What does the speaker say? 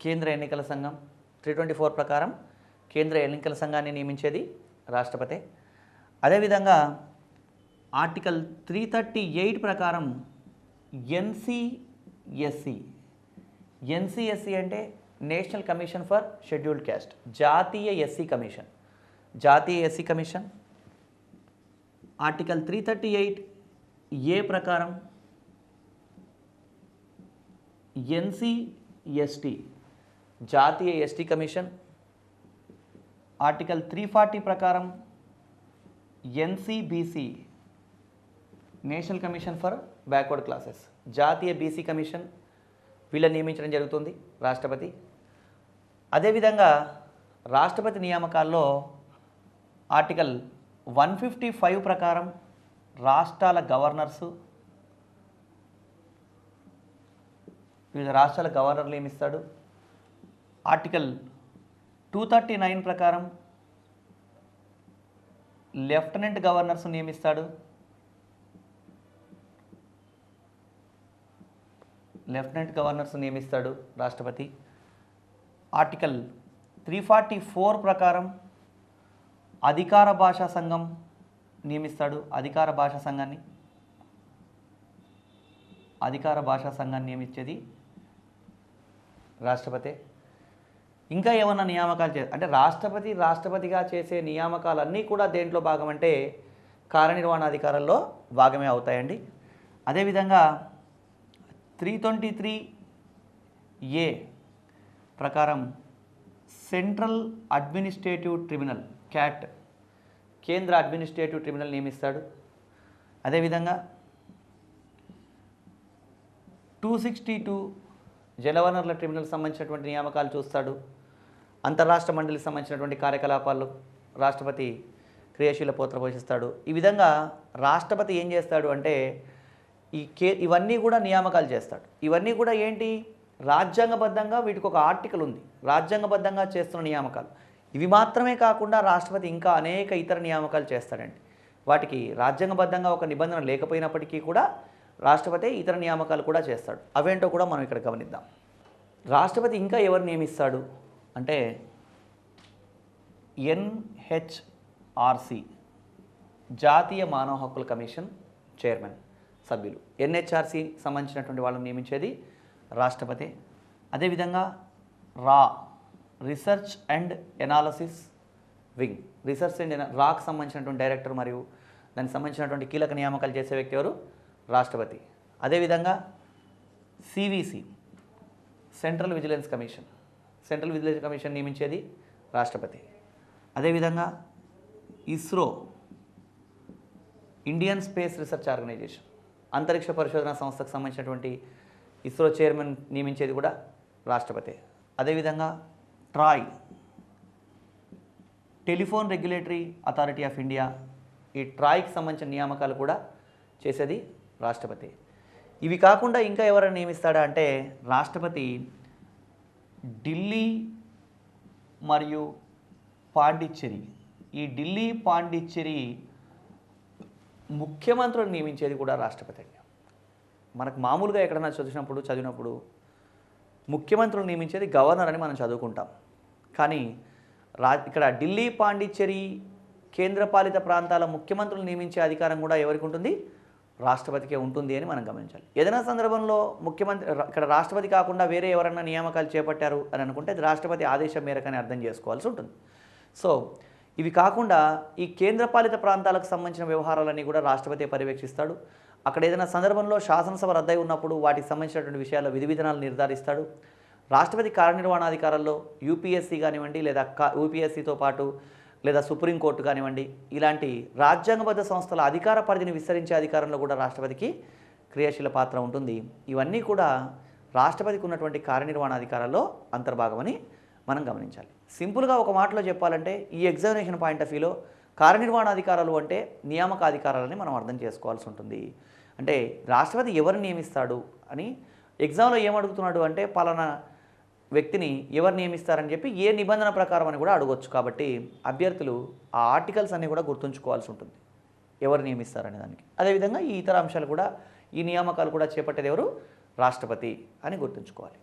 కేంద్ర ఎన్నికల సంఘం 324 ప్రకారం కేంద్ర ఎన్నికల సంఘాన్ని నియమించేది రాష్ట్రపతి. అదేవిధంగా ఆర్టికల్ 338 ప్రకారం ఎన్సిఎస్సి అంటే national commission for scheduled caste, జాతీయ ఎస్సీ కమిషన్ ఆర్టికల్ 338 ప్రకారం ఎన్సిఎస్టీ జాతీయ ఎస్టీ కమిషన్, ఆర్టికల్ 340 ప్రకారం NCBC national commission for backward classes, జాతీయ బీసీ కమిషన్ వీళ్ళని నియమించడం జరుగుతుంది రాష్ట్రపతి. అదేవిధంగా రాష్ట్రపతి నియామకాల్లో ఆర్టికల్ 155 ప్రకారం రాష్ట్రాల గవర్నర్సు వివిధ రాష్ట్రాల గవర్నర్లు నియమిస్తాడు. ఆర్టికల్ 239 ప్రకారం లెఫ్టినెంట్ గవర్నర్స్ నియమిస్తాడు. రాష్ట్రపతి. ఆర్టికల్ 344 ప్రకారం అధికార భాషా సంఘం నియమిస్తాడు. అధికార భాషా సంఘాన్ని నియమించేది రాష్ట్రపతి. ఇంకా ఏమన్నా నియామకాలు అంటే రాష్ట్రపతిగా చేసే నియామకాలన్నీ కూడా దేంట్లో భాగం అంటే కార్యనిర్వహణాధికారంలో భాగమే అవుతాయండి. అదేవిధంగా 323A ప్రకారం సెంట్రల్ అడ్మినిస్ట్రేటివ్ ట్రిబ్యునల్ క్యాట్ కేంద్ర అడ్మినిస్ట్రేటివ్ ట్రిబ్యునల్ నియమిస్తాడు. అదేవిధంగా 262 జలవనరుల ట్రిబ్యునల్ సంబంధించినటువంటి నియామకాలు చూస్తాడు. అంతర్రాష్ట్ర మండలికి సంబంధించినటువంటి కార్యకలాపాల్లో రాష్ట్రపతి క్రియాశీల పాత్ర పోషిస్తాడు. ఈ విధంగా రాష్ట్రపతి ఏం చేస్తాడు అంటే ఇవన్నీ కూడా నియామకాలు చేస్తాడు. ఇవన్నీ కూడా ఏంటి, రాజ్యాంగబద్ధంగా వీటికి ఒక ఆర్టికల్ ఉంది, రాజ్యాంగబద్ధంగా చేస్తున్న నియామకాలు. ఇవి మాత్రమే కాకుండా రాష్ట్రపతి ఇంకా అనేక ఇతర నియామకాలు చేస్తాడండి. వాటికి రాజ్యాంగబద్ధంగా ఒక నిబంధన లేకపోయినప్పటికీ కూడా రాష్ట్రపతి ఇతర నియామకాలు కూడా చేస్తాడు. అవేంటో కూడా మనం ఇక్కడ గమనిద్దాం. రాష్ట్రపతి ఇంకా ఎవరు నియమిస్తాడు అంటే ఎన్హెచ్ఆర్సి జాతీయ మానవ హక్కుల కమిషన్ చైర్మన్ సభ్యులు, ఎన్హెచ్ఆర్సి సంబంధించినటువంటి వాళ్ళని నియమించేది రాష్ట్రపతి. అదేవిధంగా రీసెర్చ్ అండ్ ఎనాలిసిస్ వింగ్, రాకు సంబంధించినటువంటి డైరెక్టర్ మరియు దానికి సంబంధించినటువంటి కీలక నియామకాలు చేసే వ్యక్తి ఎవరు, రాష్ట్రపతి. అదేవిధంగా సివిసి సెంట్రల్ విజిలెన్స్ కమిషన్ నియమించేది రాష్ట్రపతి. అదేవిధంగా ISRO Indian space research organisation అంతరిక్ష పరిశోధన సంస్థకు సంబంధించినటువంటి ఇస్రో చైర్మన్ నియమించేది కూడా రాష్ట్రపతి. అదేవిధంగా TRAI telephone regulatory authority of India, ఈ ట్రాయ్కి సంబంధించిన నియామకాలు కూడా చేసేది రాష్ట్రపతి. ఇవి కాకుండా ఇంకా ఎవరైనా నియమిస్తాడా అంటే రాష్ట్రపతి ఢిల్లీ మరియు పాండిచ్చేరి, ఈ ఢిల్లీ పాండిచ్చేరి ముఖ్యమంత్రులను నియమించేది కూడా రాష్ట్రపతి. మనకు మామూలుగా ఎక్కడైనా చదివినప్పుడు ముఖ్యమంత్రులు నియమించేది గవర్నర్ అని మనం చదువుకుంటాం. కానీ ఇక్కడ ఢిల్లీ పాండిచ్చేరి కేంద్రపాలిత ప్రాంతాల ముఖ్యమంత్రులు నియమించే అధికారం కూడా ఎవరికి ఉంటుంది, రాష్ట్రపతికే ఉంటుంది అని మనం గమనించాలి. ఏదైనా సందర్భంలో ఇక్కడ రాష్ట్రపతి కాకుండా వేరే ఎవరన్నా నియామకాలు చేపట్టారు అని అనుకుంటే అది రాష్ట్రపతి ఆదేశం మేరకని అర్థం చేసుకోవాల్సి ఉంటుంది. సో ఇవి కాకుండా ఈ కేంద్రపాలిత ప్రాంతాలకు సంబంధించిన వ్యవహారాలన్నీ కూడా రాష్ట్రపతి పర్యవేక్షిస్తాడు. అక్కడ ఏదైనా సందర్భంలో శాసనసభ రద్దయి ఉన్నప్పుడు వాటికి సంబంధించినటువంటి విషయాల్లో విధి విధానాలు నిర్ధారిస్తాడు. రాష్ట్రపతి కార్యనిర్వహణాధికారంలో యూపీఎస్సీ కానివ్వండి, లేదా యూపీఎస్సీతో పాటు లేదా సుప్రీంకోర్టు కానివ్వండి, ఇలాంటి రాజ్యాంగబద్ధ సంస్థల అధికార పరిధిని విస్తరించే అధికారంలో కూడా రాష్ట్రపతికి క్రియాశీల పాత్ర ఉంటుంది. ఇవన్నీ కూడా రాష్ట్రపతికి ఉన్నటువంటి కార్యనిర్వహణాధికారాల్లో అంతర్భాగమని మనం గమనించాలి. సింపుల్గా ఒక మాటలో చెప్పాలంటే ఈ ఎగ్జామినేషన్ పాయింట్ ఆఫ్ వ్యూలో కార్యనిర్వహణాధికారాలు అంటే నియామక అధికారాలని మనం అర్థం చేసుకోవాల్సి ఉంటుంది. అంటే రాష్ట్రపతి ఎవరిని నియమిస్తాడు అని ఎగ్జామ్లో ఏమడుగుతున్నాడు అంటే పలానా వ్యక్తిని ఎవరు నియమిస్తారని చెప్పి ఏ నిబంధన ప్రకారం అని కూడా అడగొచ్చు. కాబట్టి అభ్యర్థులు ఆ ఆర్టికల్స్ అన్నీ కూడా గుర్తుంచుకోవాల్సి ఉంటుంది, ఎవరు నియమిస్తారనే దానికి. అదేవిధంగా ఈ ఇతర అంశాలు కూడా, ఈ నియామకాలు కూడా చేపట్టేది ఎవరు, రాష్ట్రపతి అని గుర్తుంచుకోవాలి.